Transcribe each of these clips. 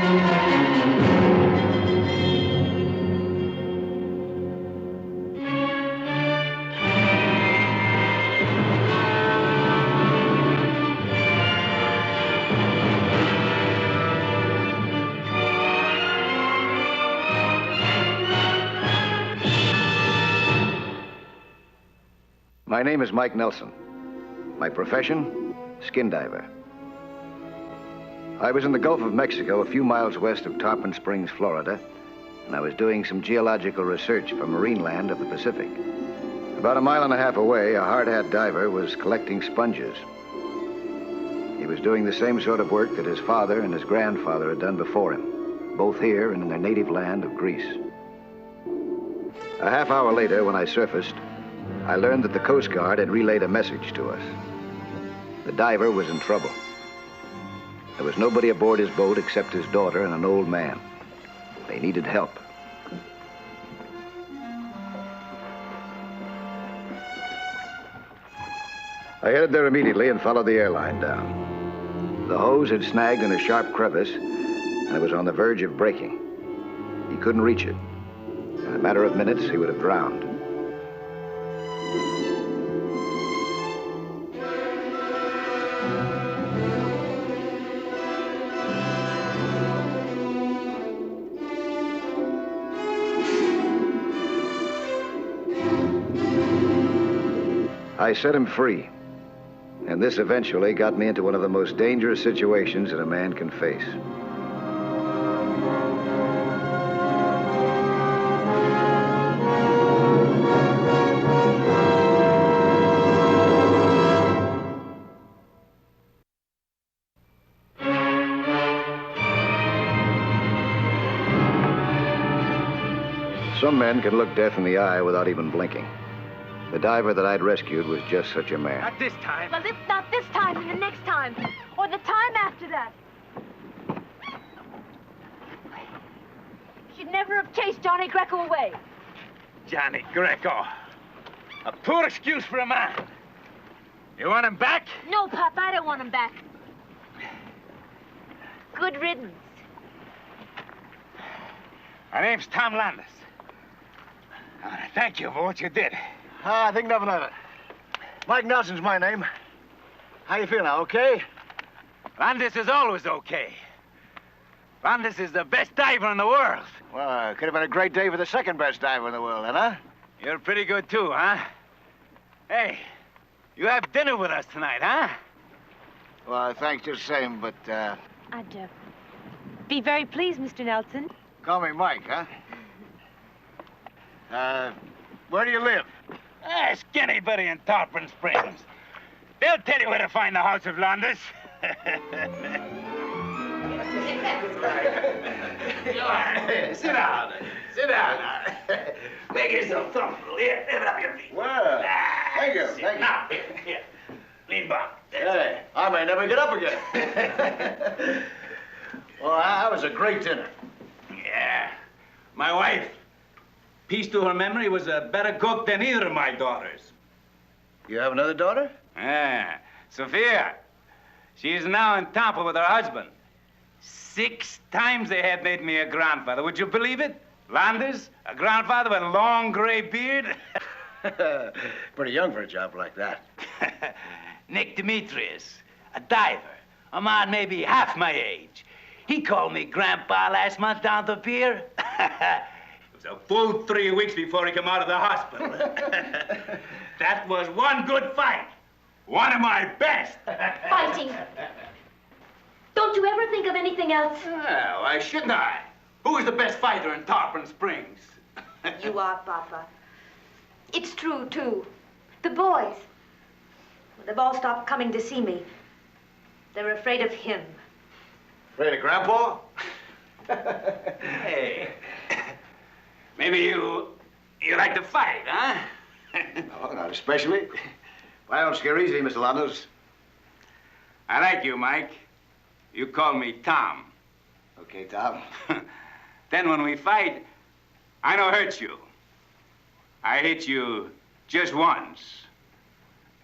My name is Mike Nelson. My profession, skin diver. I was in the Gulf of Mexico, a few miles west of Tarpon Springs, Florida, and I was doing some geological research for marine land of the Pacific. About a mile and a half away, a hard-hat diver was collecting sponges. He was doing the same sort of work that his father and his grandfather had done before him, both here and in their native land of Greece. A half hour later, when I surfaced, I learned that the Coast Guard had relayed a message to us. The diver was in trouble. There was nobody aboard his boat except his daughter and an old man. They needed help. I headed there immediately and followed the airline down. The hose had snagged in a sharp crevice, and it was on the verge of breaking. He couldn't reach it. In a matter of minutes, he would have drowned. I set him free, and this eventually got me into one of the most dangerous situations that a man can face. Some men can look death in the eye without even blinking. The diver that I'd rescued was just such a man. Not this time. Well, if not this time, then the next time. Or the time after that. You'd never have chased Johnny Greco away. Johnny Greco. A poor excuse for a man. You want him back? No, Pop, I don't want him back. Good riddance. My name's Tom Landis. Thank you for what you did. I think nothing of it. Mike Nelson's my name. How you feel now, okay? Landis is always okay. Landis is the best diver in the world. Well, it could have been a great day for the second best diver in the world, then, huh? You're pretty good, too, huh? Hey, you have dinner with us tonight, huh? Well, thanks just the same, but, I'd be very pleased, Mr. Nelson. Call me Mike, huh? Where do you live? Ask anybody in Tarpon Springs. They'll tell you where to find the house of Landis. Sit down. Sit down. Make yourself comfortable. Here, lift up your feet. Well, thank you. Thank you. Now, here, lean back. Hey, I may never get up again. Well, that was a great dinner. Yeah. My wife, peace to her memory, was a better cook than either of my daughters. You have another daughter? Yeah, Sophia. She's now in Tampa with her husband. 6 times they had made me a grandfather. Would you believe it? Landis, a grandfather with a long gray beard. Pretty young for a job like that. Nick Demetrius, a diver, a man maybe half my age. He called me Grandpa last month down the pier. It was a full 3 weeks before he came out of the hospital. That was one good fight. One of my best. Fighting. Don't you ever think of anything else? Oh, why shouldn't I? Who is the best fighter in Tarpon Springs? You are, Papa. It's true, too. The boys. They've all stopped coming to see me. They're afraid of him. Afraid of Grandpa? Hey. Maybe you like to fight, huh? No, not especially. I don't scare easily, Mr. Landis. I like you, Mike. You call me Tom. Okay, Tom. Then when we fight, I don't hurt you. I hit you just once.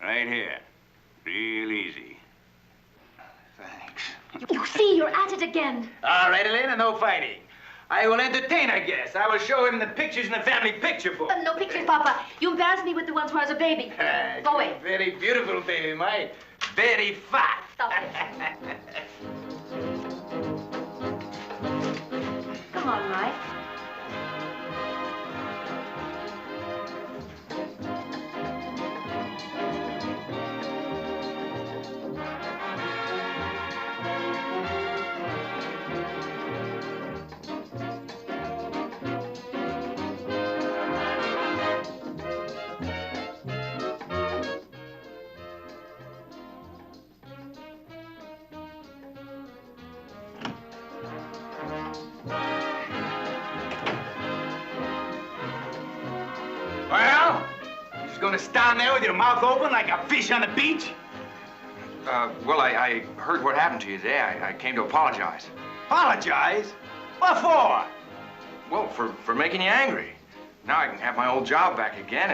Right here. Real easy. Thanks. You see, you're at it again. All right, Elena, no fighting. I will entertain our guest. I will show him the pictures in the family picture book. No pictures, Papa. You embarrassed me with the ones where I was a baby. Go away. Very beautiful baby, Mike. Very fat. Stop it. Come on, Mike. Well, you just gonna stand there with your mouth open like a fish on the beach? Well, I heard what happened to you today. I came to apologize. Apologize? What for? Well, for making you angry. Now I can have my old job back again,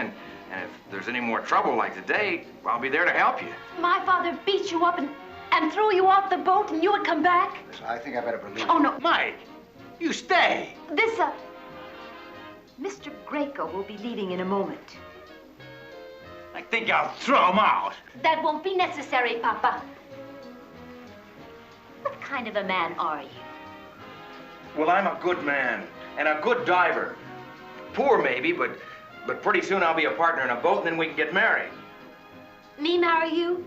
and if there's any more trouble like today, I'll be there to help you. My father beat you up and threw you off the boat and you would come back? Listen, I think I better believe Oh, no. Mike, you stay. This, Mr. Greco will be leaving in a moment. I think I'll throw him out. That won't be necessary, Papa. What kind of a man are you? Well, I'm a good man and a good diver. Poor maybe, but pretty soon I'll be a partner in a boat, and then we can get married. Me marry you?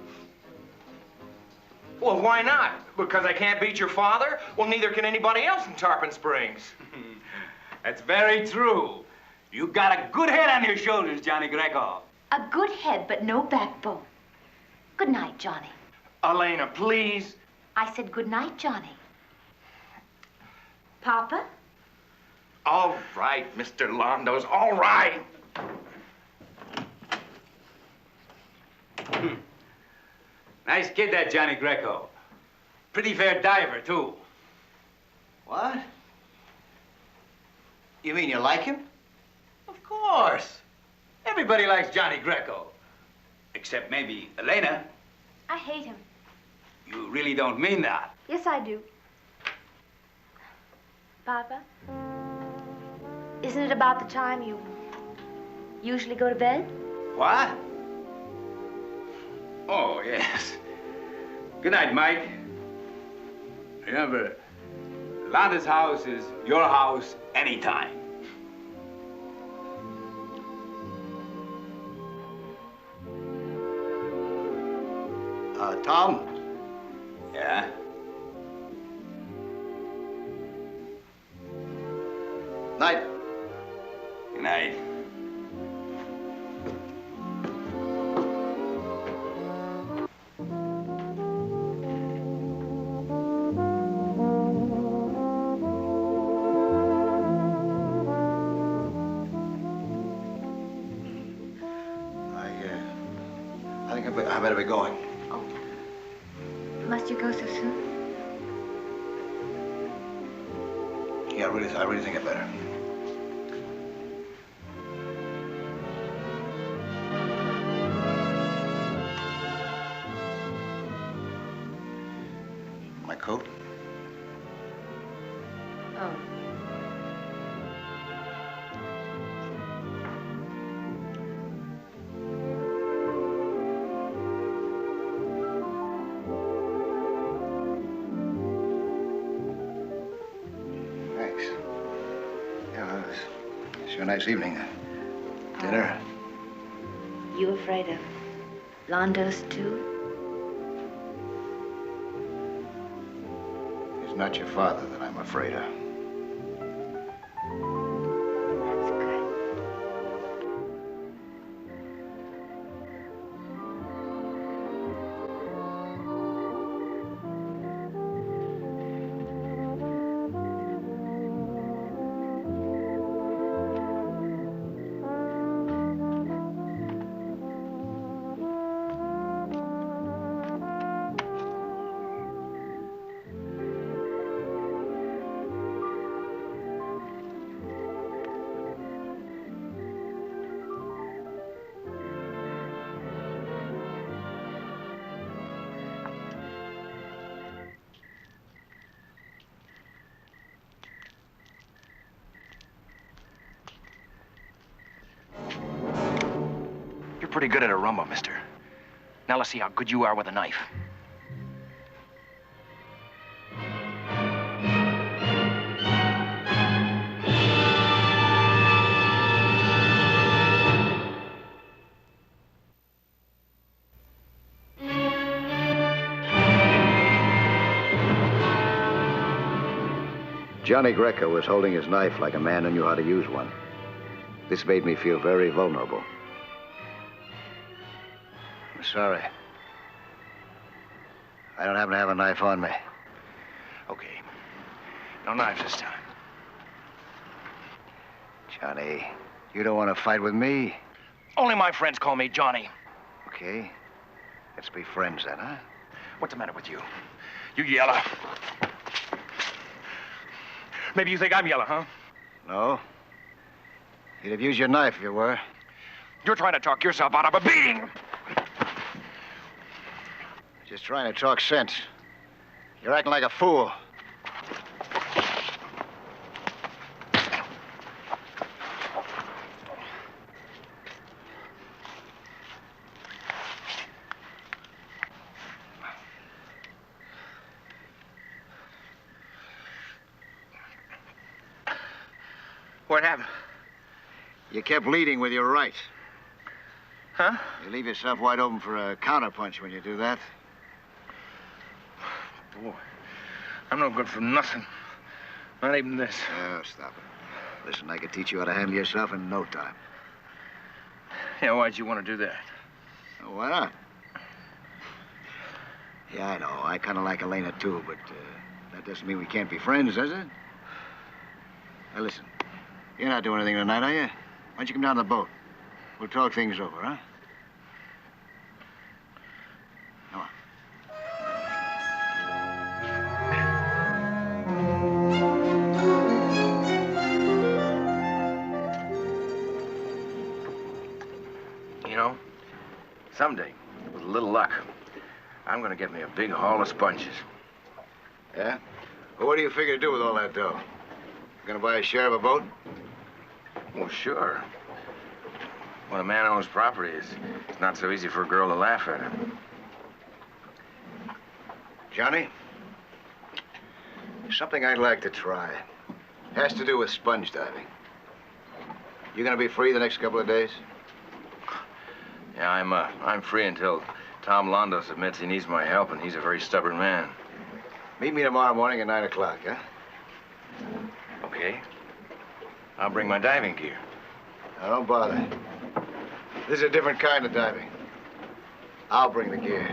Well, why not? Because I can't beat your father? Well, neither can anybody else in Tarpon Springs. That's very true. You got a good head on your shoulders, Johnny Greco. A good head, but no backbone. Good night, Johnny. Elena, please. I said good night, Johnny. Papa? All right, Mr. Londos, all right. Nice kid, that Johnny Greco. Pretty fair diver, too. What? You mean you like him? Of course. Everybody likes Johnny Greco. Except maybe Elena. I hate him. You really don't mean that. Yes, I do. Papa? Isn't it about the time you usually go to bed? What? Oh, yes. Good night, Mike. Remember, Londa's house is your house anytime. Tom? Yeah? Night. Good night. I think I better be going. Oh. Must you go so soon? Yeah, I really think I better. My coat? Oh. Thanks. Yeah, well, it was sure a nice evening. Dinner. You afraid of Londos, too? He's not your father that I'm afraid of. That's good. pretty good at a rumba, mister. Now let's see how good you are with a knife. Johnny Greco was holding his knife like a man who knew how to use one. This made me feel very vulnerable. I'm sorry. I don't happen to have a knife on me. Okay. No knives this time. Johnny, you don't want to fight with me? Only my friends call me Johnny. Okay. Let's be friends then, huh? What's the matter with you? You yellow. Maybe you think I'm yellow, huh? No. You'd have used your knife if you were. You're trying to talk yourself out of a beating. Just trying to talk sense. You're acting like a fool. What happened? You kept leading with your right. Huh? You leave yourself wide open for a counterpunch when you do that. Boy, I'm no good for nothing. Not even this. Oh, stop it. Listen, I could teach you how to handle yourself in no time. Yeah, why'd you want to do that? Oh, why not? Yeah, I know. I kind of like Elena, too, but that doesn't mean we can't be friends, does it? Now, listen. You're not doing anything tonight, are you? Why don't you come down to the boat? We'll talk things over, huh? Come on. You know, someday, with a little luck, I'm gonna get me a big haul of sponges. Yeah? Well, what do you figure to do with all that dough? Gonna buy a share of a boat? Well, sure. When a man owns property, it's not so easy for a girl to laugh at him. Johnny, something I'd like to try. Has to do with sponge diving. You gonna be free the next couple of days? Yeah, I'm free until Tom Londos admits he needs my help, and he's a very stubborn man. Meet me tomorrow morning at 9 o'clock, huh? Okay. I'll bring my diving gear. Now, don't bother. This is a different kind of diving. I'll bring the gear.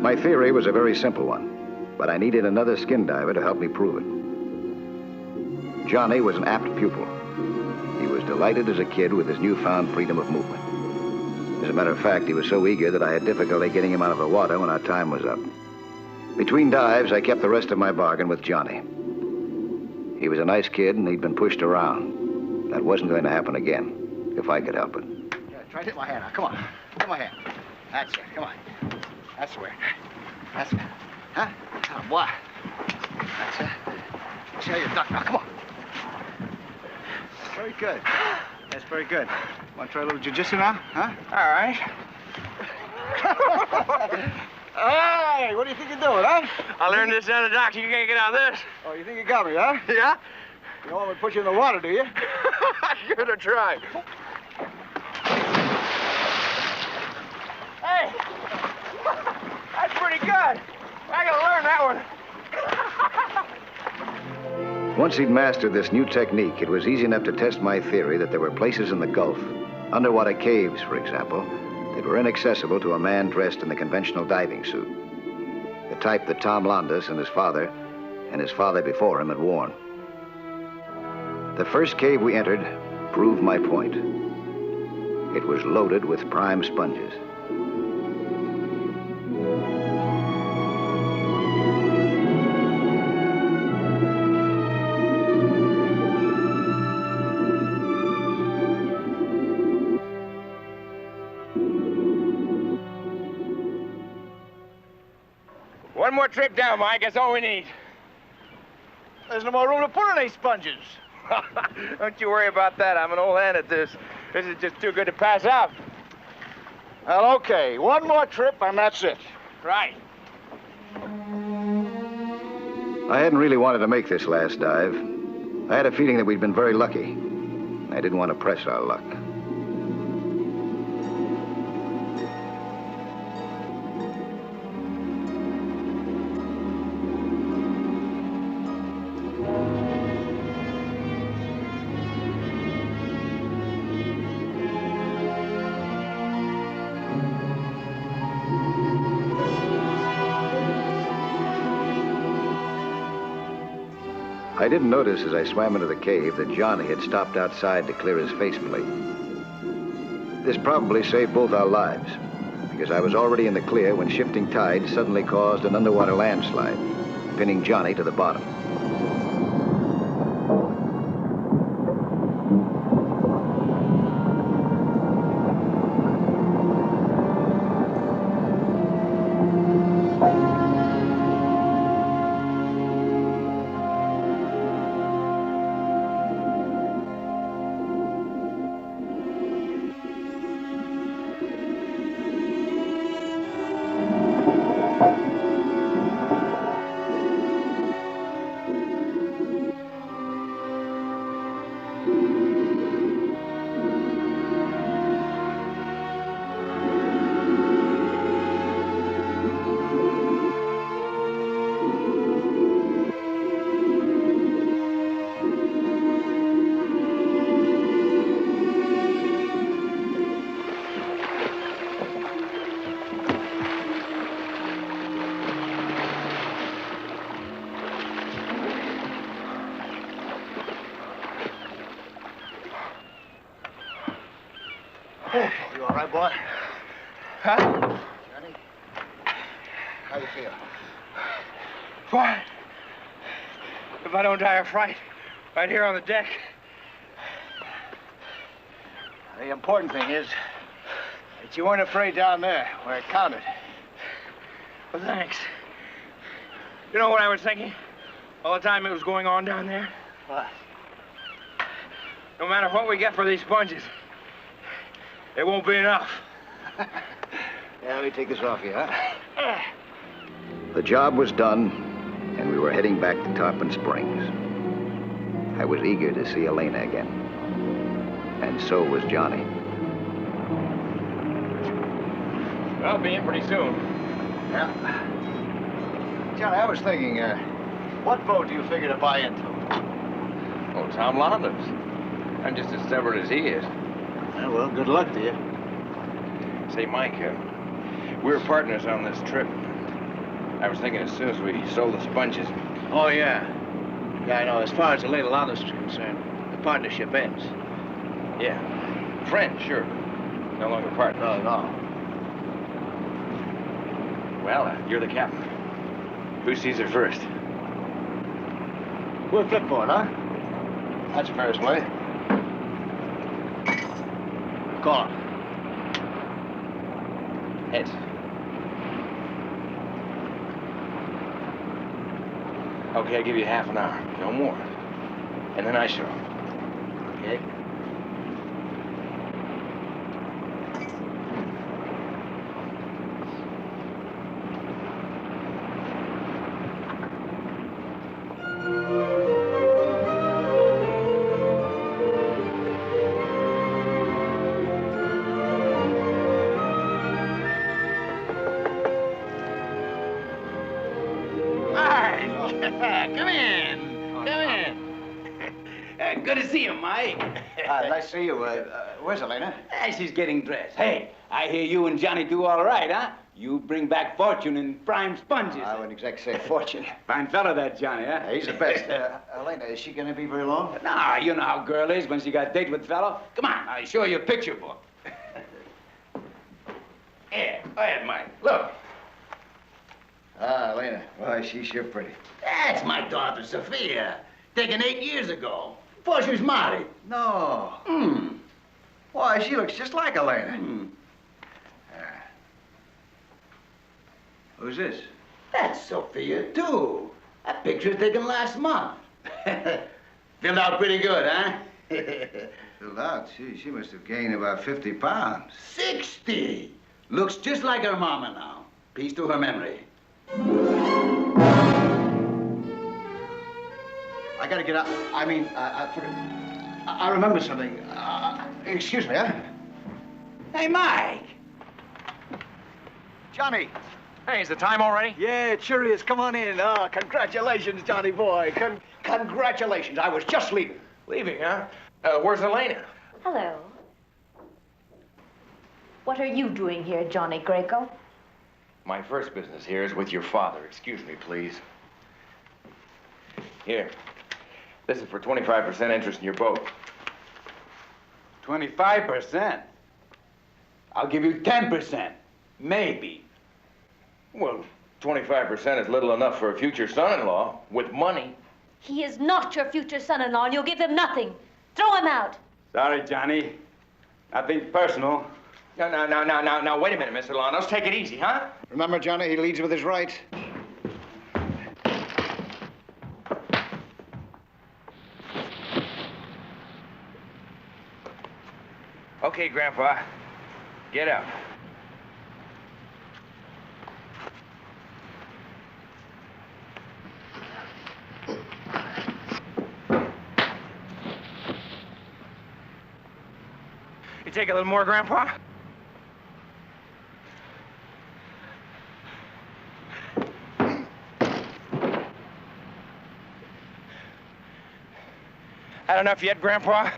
My theory was a very simple one, but I needed another skin diver to help me prove it. Johnny was an apt pupil. He was delighted as a kid with his newfound freedom of movement. As a matter of fact, he was so eager that I had difficulty getting him out of the water when our time was up. Between dives, I kept the rest of my bargain with Johnny. He was a nice kid, and he'd been pushed around. That wasn't going to happen again, if I could help it. Yeah, try to hit my hand now. Come on. Hit my hand. That's it. Come on. That's the way. That's it. Huh? Oh, boy. That's it. See how you duck now. Come on. Very good. That's very good. Want to try a little jiu-jitsu now? Huh? All right. Hey, what do you think you're doing, huh? I learned this down the dock. You can't get out of this. Oh, you think you got me, huh? Yeah? You don't want me to put you in the water, do you? Give it a try. Hey! That's pretty good. I gotta learn that one. Once he'd mastered this new technique, it was easy enough to test my theory that there were places in the Gulf, underwater caves, for example, that were inaccessible to a man dressed in the conventional diving suit. The type that Tom Landis and his father before him had worn. The first cave we entered proved my point. It was loaded with prime sponges. One more trip down, Mike. That's all we need. There's no more room to put any sponges. Don't you worry about that. I'm an old hand at this. This is just too good to pass up. Well, okay. One more trip, and that's it. Right. I hadn't really wanted to make this last dive. I had a feeling that we'd been very lucky. I didn't want to press our luck. I didn't notice as I swam into the cave that Johnny had stopped outside to clear his faceplate. This probably saved both our lives, because I was already in the clear when shifting tides suddenly caused an underwater landslide, pinning Johnny to the bottom. You all right, boy? Huh? Johnny? How you feel? Fine. If I don't die of fright, right here on the deck. The important thing is that you weren't afraid down there, where it counted. Well, thanks. You know what I was thinking? All the time it was going on down there? What? No matter what we get for these sponges, it won't be enough. Yeah, let me take this off you, huh? The job was done, and we were heading back to Tarpon Springs. I was eager to see Elena again. And so was Johnny. I'll be in pretty soon. Yeah. Johnny, I was thinking, what boat do you figure to buy into? Oh, Tom Landis. I'm just as stubborn as he is. Yeah, well, good luck to you. Say, Mike, we're partners on this trip. I was thinking as soon as we sold the sponges. Oh, yeah. Yeah, I know. As far as the Little Honest is concerned, the partnership ends. Yeah. Friends, sure. No longer partners. No. Well, you're the captain. Who sees her first? We'll flip for it, huh? That's the first way. Call her. Heads. Okay, I'll give you half an hour. No more. And then I show. Okay. Come in. Come in. Good to see you, Mike. Nice to see you. Where's Elena? She's getting dressed. Hey, I hear you and Johnny do all right, huh? You bring back fortune in prime sponges. I wouldn't exactly say fortune. Fine fella, that Johnny, huh? He's the best. Elena, is she going to be very long? Nah, you know how girl is when she got a date with fellow. Come on, I'll show you a picture book. Here, go ahead, Mike. Look. Elena. Why, she's sure pretty. That's my daughter, Sophia. Taken 8 years ago. Before she was married. No. Why, she looks just like Elena. Who's this? That's Sophia, too. That picture was taken last month. Filled out pretty good, huh? Filled out? She must have gained about 50 pounds. 60. Looks just like her mama now. Peace to her memory. I gotta get out. I mean, I remember something. Excuse me, huh? Hey, Mike. Johnny. Hey, is the time already? Yeah, it sure is. Come on in. Congratulations, Johnny boy. Congratulations. I was just leaving. Leaving, huh? Where's Elena? Hello. What are you doing here, Johnny Greco? My first business here is with your father. Excuse me, please. Here. This is for 25% interest in your boat. 25%? I'll give you 10%. Maybe. Well, 25% is little enough for a future son-in-law with money. He is not your future son-in-law, and you'll give him nothing. Throw him out. Sorry, Johnny. Nothing personal. Now, wait a minute, Mr. Lanos. Take it easy, huh? Remember, Johnny, he leads with his right. Okay, Grandpa. Get up. You take a little more, Grandpa? Had enough yet, Grandpa?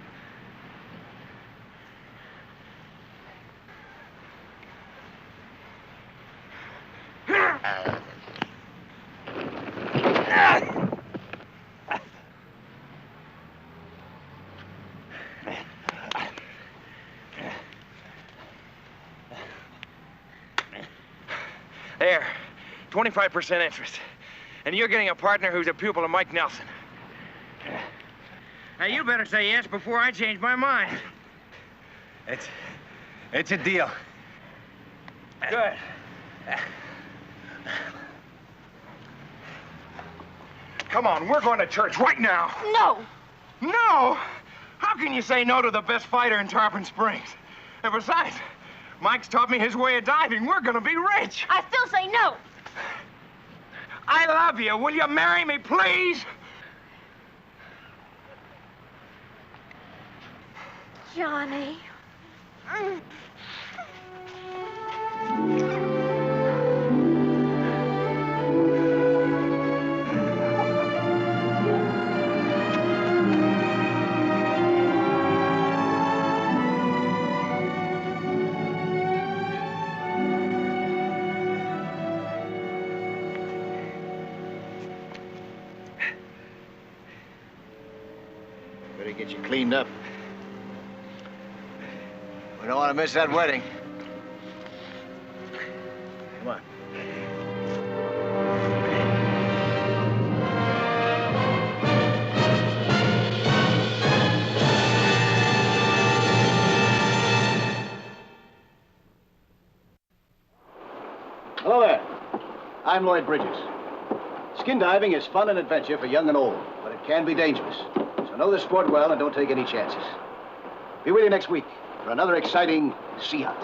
There, 25% interest. And you're getting a partner who's a pupil of Mike Nelson. Now, you better say yes before I change my mind. It's a deal. Good. Come on, we're going to church right now. No. No? How can you say no to the best fighter in Tarpon Springs? And besides, Mike's taught me his way of diving. We're gonna be rich. I still say no. I love you. Will you marry me, please? Johnny. Better get you cleaned up. We don't want to miss that wedding. Come on. Hello there. I'm Lloyd Bridges. Skin diving is fun and adventure for young and old, but it can be dangerous. So know the sport well and don't take any chances. Be with you next week for another exciting sea hunt.